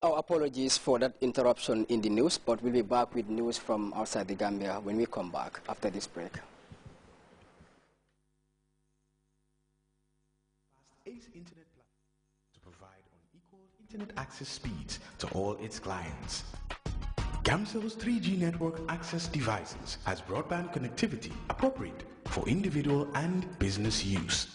Our apologies for that interruption in the news, but we'll be back with news from outside the Gambia when we come back after this break. Ace Internet platform to provide unequal internet access speeds to all its clients. Gamcell's 3G network access devices has broadband connectivity appropriate for individual and business use.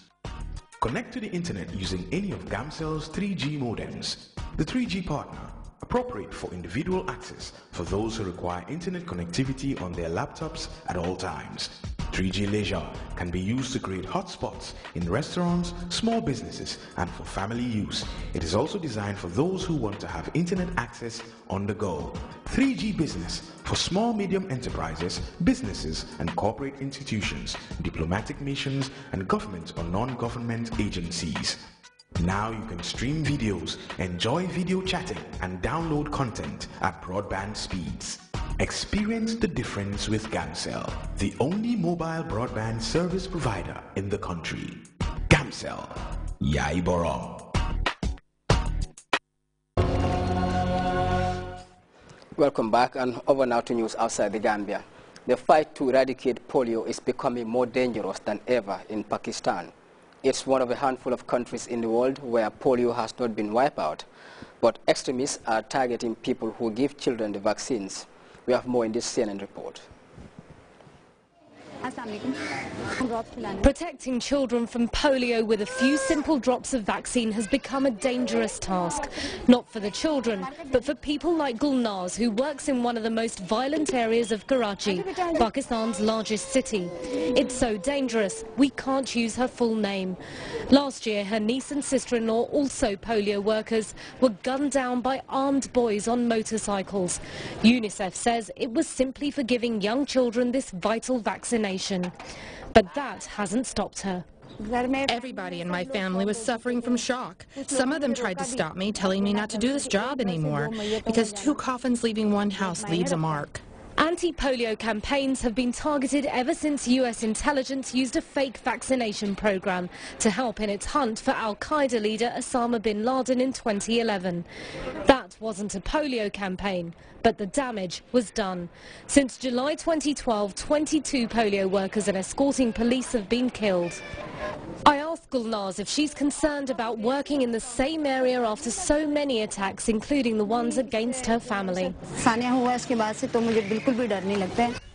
Connect to the internet using any of Gamcell's 3G modems. The 3G partner, appropriate for individual access for those who require internet connectivity on their laptops at all times. 3G Leisure can be used to create hotspots in restaurants, small businesses, and for family use. It is also designed for those who want to have internet access on the go. 3G Business for small medium enterprises, businesses, and corporate institutions, diplomatic missions, and government or non-government agencies. Now you can stream videos, enjoy video chatting, and download content at broadband speeds. Experience the difference with Gamcell, the only mobile broadband service provider in the country. Gamcell, Yaiboro. Welcome back, and over now to news outside the Gambia. The fight to eradicate polio is becoming more dangerous than ever in Pakistan. It's one of a handful of countries in the world where polio has not been wiped out, but extremists are targeting people who give children the vaccines. We have more in this CNN report. Protecting children from polio with a few simple drops of vaccine has become a dangerous task. Not for the children, but for people like Gulnaz, who works in one of the most violent areas of Karachi, Pakistan's largest city. It's so dangerous, we can't use her full name. Last year, her niece and sister-in-law, also polio workers, were gunned down by armed boys on motorcycles. UNICEF says it was simply for giving young children this vital vaccination. But that hasn't stopped her. Everybody in my family was suffering from shock. Some of them tried to stop me, telling me not to do this job anymore, because 2 coffins leaving one house leaves a mark. Anti-polio campaigns have been targeted ever since US intelligence used a fake vaccination program to help in its hunt for al-Qaeda leader Osama bin Laden in 2011. That wasn't a polio campaign, but the damage was done. Since July 2012, 22 polio workers and escorting police have been killed. I asked Gulnaz if she's concerned about working in the same area after so many attacks, including the ones against her family.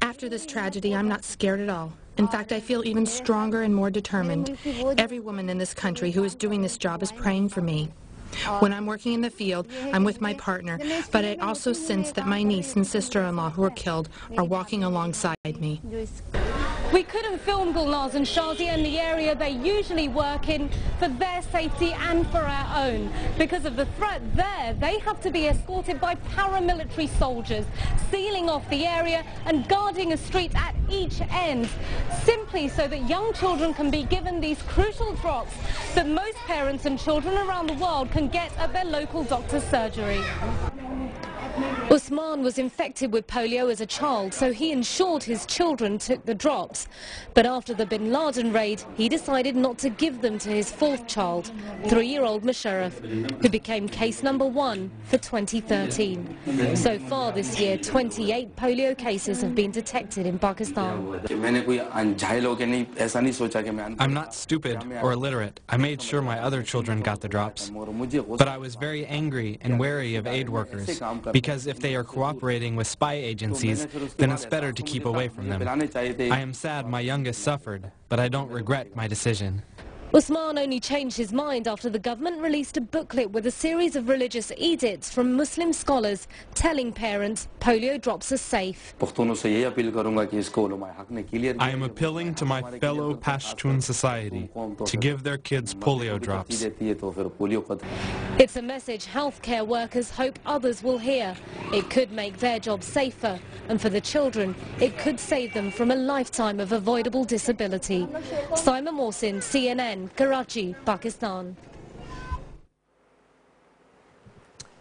After this tragedy, I'm not scared at all. In fact, I feel even stronger and more determined. Every woman in this country who is doing this job is praying for me. When I'm working in the field, I'm with my partner, but I also sense that my niece and sister-in-law who were killed are walking alongside me. We couldn't film Gulnaz and Shazia in the area they usually work in for their safety and for our own. Because of the threat there, they have to be escorted by paramilitary soldiers, sealing off the area and guarding a street at each end, simply so that young children can be given these crucial drops that most parents and children around the world can get at their local doctor's surgery. Usman was infected with polio as a child, so he ensured his children took the drops. But after the bin Laden raid, he decided not to give them to his 4th child, 3-year-old Musharraf, who became case number 1 for 2013. So far this year, 28 polio cases have been detected in Pakistan. I'm not stupid or illiterate. I made sure my other children got the drops. But I was very angry and wary of aid workers, because if they are cooperating with spy agencies, then it's better to keep away from them. I am sad my youngest suffered, but I don't regret my decision. Usman only changed his mind after the government released a booklet with a series of religious edicts from Muslim scholars telling parents polio drops are safe. I am appealing to my fellow Pashtun society to give their kids polio drops. It's a message healthcare workers hope others will hear. It could make their job safer, and for the children, it could save them from a lifetime of avoidable disability. Simon Morsin, CNN. Karachi, Pakistan.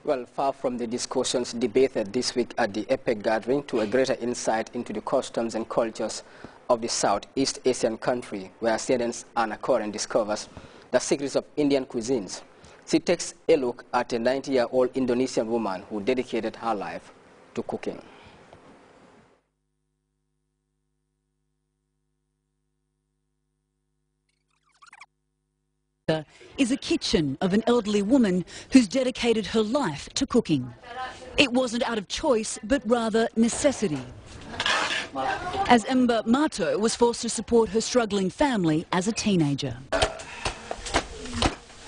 Well, far from the discussions debated this week at the EPEC gathering to a greater insight into the customs and cultures of the Southeast Asian country, where CNN's Anna Koren discovers the secrets of Indian cuisines. She takes a look at a 90-year-old Indonesian woman who dedicated her life to cooking. Is a kitchen of an elderly woman who's dedicated her life to cooking. It wasn't out of choice, but rather necessity. As Mbak Mato was forced to support her struggling family as a teenager.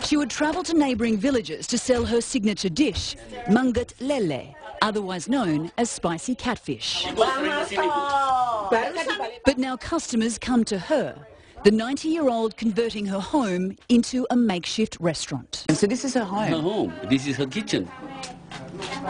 She would travel to neighbouring villages to sell her signature dish, mangut lele, otherwise known as spicy catfish. But now customers come to her, the 90-year-old converting her home into a makeshift restaurant. And so this is her home? Her home. This is her kitchen.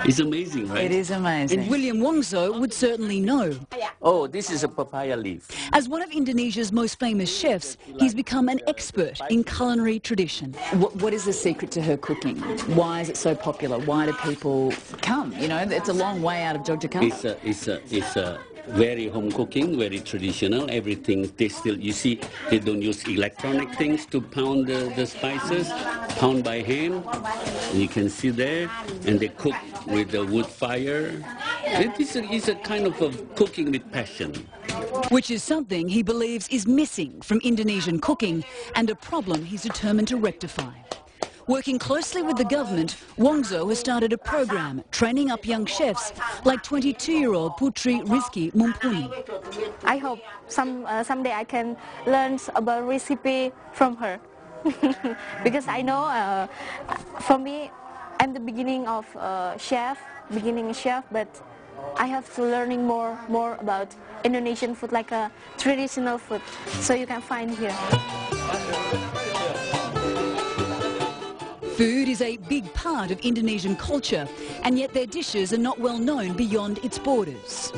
It's amazing, right? It is amazing. And William Wongso would certainly know. Oh, this is a papaya leaf. As one of Indonesia's most famous chefs, he's become an expert in culinary tradition. What is the secret to her cooking? Why is it so popular? Why do people come? You know, it's a long way out of Yogyakarta. It's a very home cooking, very traditional. Everything they still, you see, they don't use electronic things to pound the spices, pound by hand. You can see there, and they cook with the wood fire. It's a kind of a cooking with passion. Which is something he believes is missing from Indonesian cooking and a problem he's determined to rectify. Working closely with the government, Wongso has started a program training up young chefs like 22-year-old Putri Rizky Mumpuni. I hope someday I can learn about recipe from her. Because I know, for me, I'm the beginning chef, but I have to learning more about Indonesian food, like a traditional food, so you can find here. Food is a big part of Indonesian culture, and yet their dishes are not well known beyond its borders.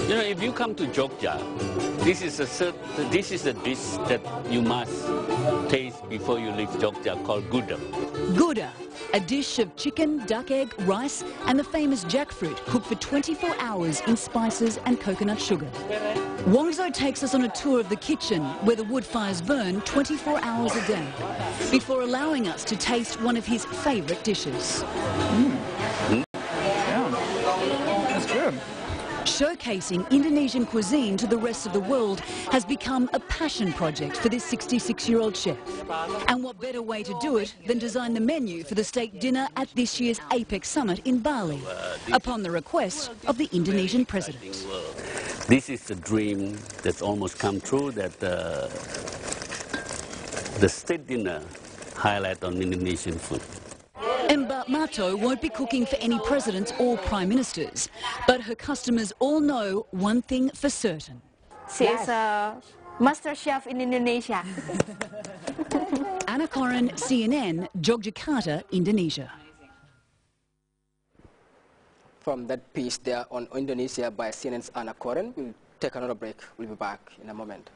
You know, if you come to Jogja, this is a dish that you must taste before you leave Jogja, called guda. Guda, a dish of chicken, duck egg, rice, and the famous jackfruit cooked for 24 hours in spices and coconut sugar. Wongso takes us on a tour of the kitchen where the wood fires burn 24 hours a day before allowing us to taste one of his favourite dishes. Yeah. That's good. Showcasing Indonesian cuisine to the rest of the world has become a passion project for this 66-year-old chef. And what better way to do it than design the menu for the state dinner at this year's APEC summit in Bali, upon the request of the Indonesian president. This is a dream that's almost come true, that the state dinner highlight on Indonesian food. Mbak Mato won't be cooking for any presidents or prime ministers, but her customers all know one thing for certain. She is a master chef in Indonesia. Anna Koren, CNN, Yogyakarta, Indonesia. From that piece there on Indonesia by CNN's Anna Koren, we'll take another break. We'll be back in a moment.